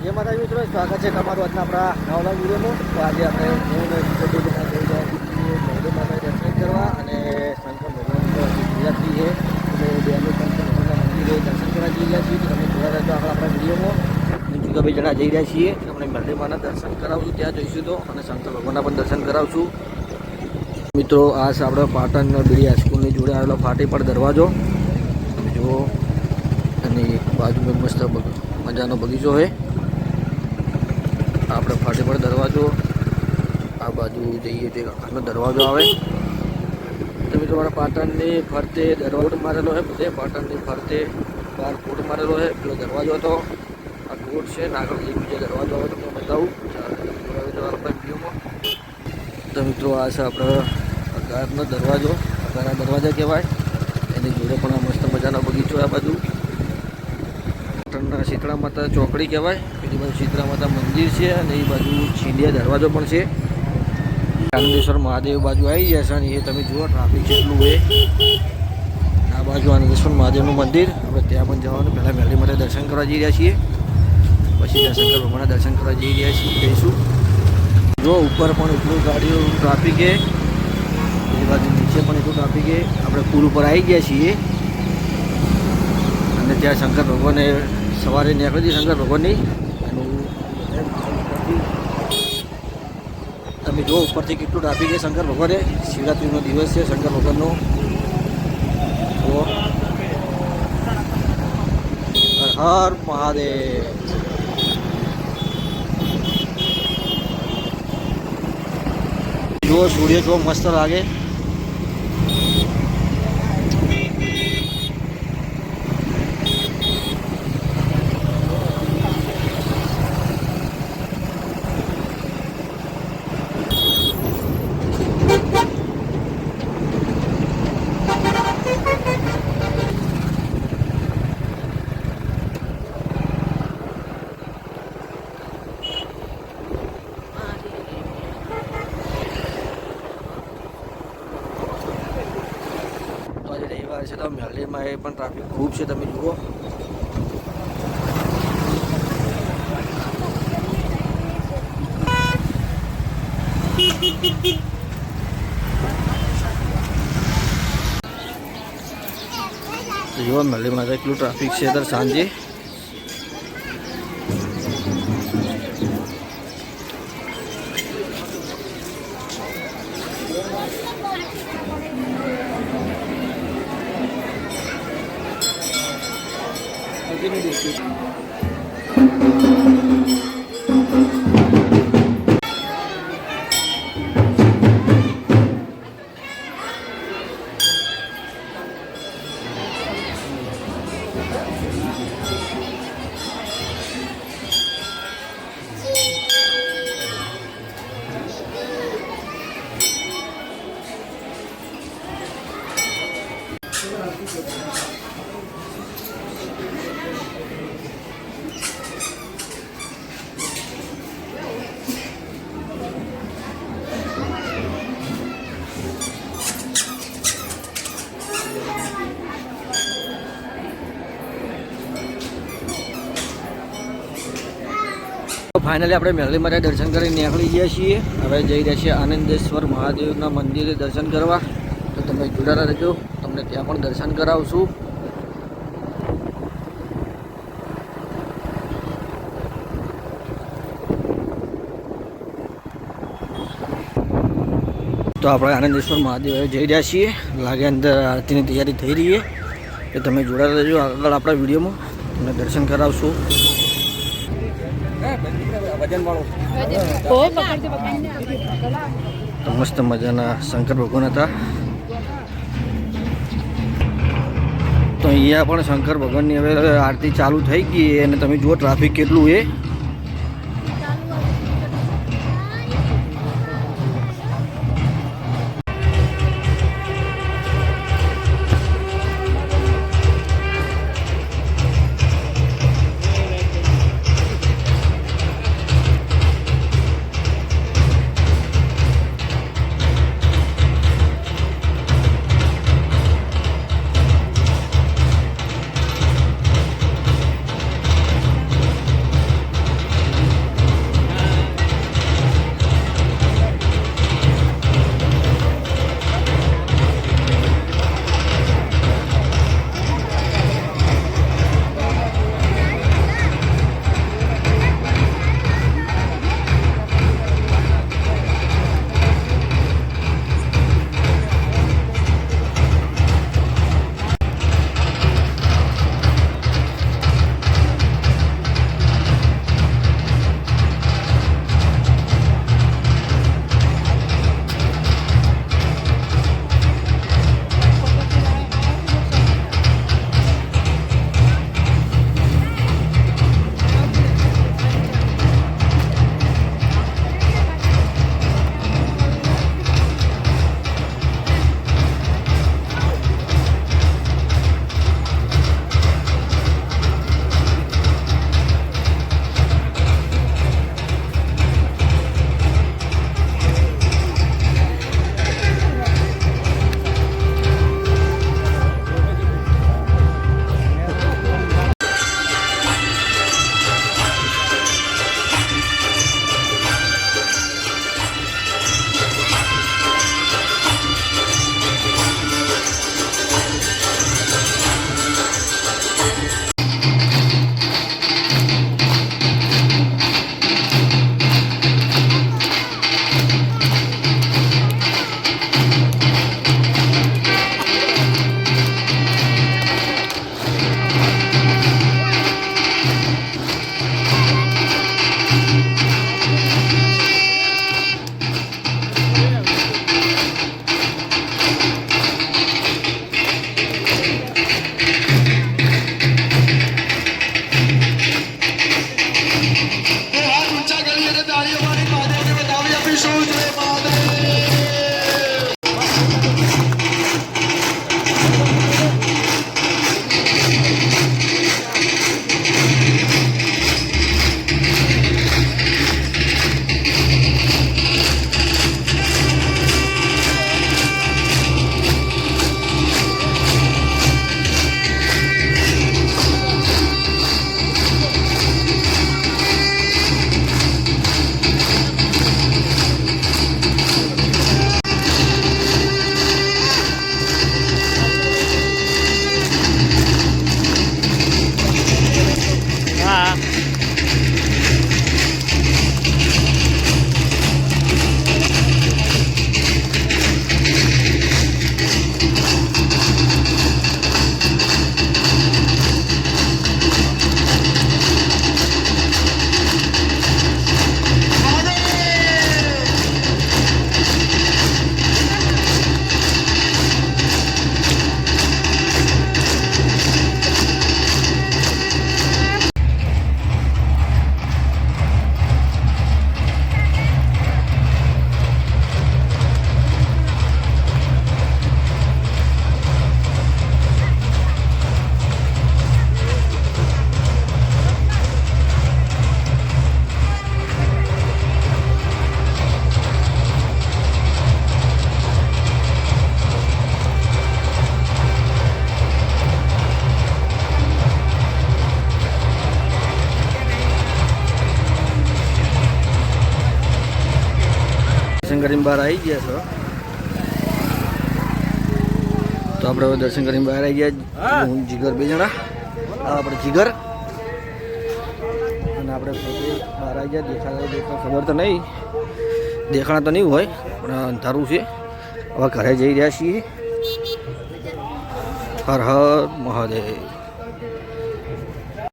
જે માતા મિત્રો સ્વાગત છે તમારું આજના આપણા નવલા વિડીયોમાં. તો આજે આપણે હું જઈ રહ્યા છીએ મહેરબાન માતા દર્શન કરવા અને શંકર ભગવાનની શિવરાત્રી છે એટલે બેનું શંકર ભગવાનના મંદિરે દર્શન કરવા જઈ રહ્યા છીએ. તો તમે જોડા રહેજો આપણા વિડીયોમાં. જુદા બે જણા જઈ રહ્યા છીએ. આપણે મહેરબાનના દર્શન કરાવશું, ત્યાં જઈશું તો અને શંકર ભગવાનના પણ દર્શન કરાવશું. મિત્રો આ છે આપણે પાટણ બીડી હાઈસ્કૂલની જોડે આવેલો ફાટી પર દરવાજો જુઓ અને એક બાજુમાં મસ્ત મજાનો બગીચો છે. આપણે ફાટી પર દરવાજો આ બાજુ જઈએ તે આખનો દરવાજો આવે. તો મિત્રો મારા પાટણની ફરતે દરવાજો મારેલો છે, બધે પાટણની ફરતે બાર કોટ મારેલો છે. પેલો દરવાજો હતો આ કોટ છે ને આગળ એક બીજો દરવાજો આવે તમને બતાવું વિડીયોમાં. તો મિત્રો આ છે આપણે અગારનો દરવાજો, અગારા દરવાજા કહેવાય. એની જોડે પણ આ મસ્ત મજાનો બગીચો આ બાજુ પાટણના શીતળા માતા ચોકડી કહેવાય. પેલી બાજુ શીતળા માતા મંદિર છે અને એ બાજુ છીંડિયા દરવાજો પણ છે. આનંદેશ્વર મહાદેવ બાજુ આવી જશે અને એ તમે જુઓ ટ્રાફિક કેટલું હોય. આ બાજુ આનંદેશ્વર મહાદેવનું મંદિર, આપણે ત્યાં પણ જવાનું. પહેલાં વહેલી માટે દર્શન કરવા જઈ રહ્યા છીએ, પછી ત્યાં શંકર ભગવાનના દર્શન કરવા જઈશું. જો ઉપર પણ એટલું ગાડીઓ ટ્રાફિક છે, એ બાજુ નીચે પણ એટલું ટ્રાફિક છે. આપણે પુલ ઉપર આવી ગયા છીએ અને ત્યાં શંકર ભગવાને સવારે નીકળી હતી શંકર ભગવાનની એનું તમે જો ઉપરથી કેટલું ટ્રાફિક છે. શંકર ભગવાને શિવરાત્રિનો દિવસ છે શંકર ભગવાનનો. તો હર હર મહાદેવ. જો સૂર્ય કેવો મસ્ત લાગે. રવિવાર છે તો મેલેમાં એ પણ ટ્રાફિક ખૂબ છે, તમે જુઓ. જુઓ મેલેમાં એટલું ટ્રાફિક છે અત્યારે સાંજે. ફાઇનલી આપણે મેલડી માટે દર્શન કરીને નીકળી ગયા છીએ. હવે જઈ રહ્યા છીએ આનંદેશ્વર મહાદેવના મંદિરે દર્શન કરવા. તો તમે જોડાતા રહેજો, તમને ત્યાં પણ દર્શન કરાવશું. તો આપણે આનંદેશ્વર મહાદેવ જઈ રહ્યા છીએ. લાગે અંદર આરતીની તૈયારી થઈ રહી છે. તો તમે જોડાતા રહેજો, આગળ આપણા વિડીયોમાં તમને દર્શન કરાવશું. તો મસ્ત મજાના શંકર ભગવાન હતા. તો અહીંયા પણ શંકર ભગવાનની હવે આરતી ચાલુ થઈ ગઈ અને તમે જુઓ ટ્રાફિક કેટલું છે. દર્શન કરીને બહાર આવી ગયા છો. તો આપણે હવે દર્શન કરીને બહાર આવી ગયા. હું જીગર 2 જણા. આપણે જીગર અને આપણે પોતે બહાર આવી ગયા. દેખાતા ખબર તો નહીં, દેખાણા તો નહીં હોય પણ અંધારું છે. હવે ઘરે જઈ રહ્યા છીએ. હર હર મહાદેવ.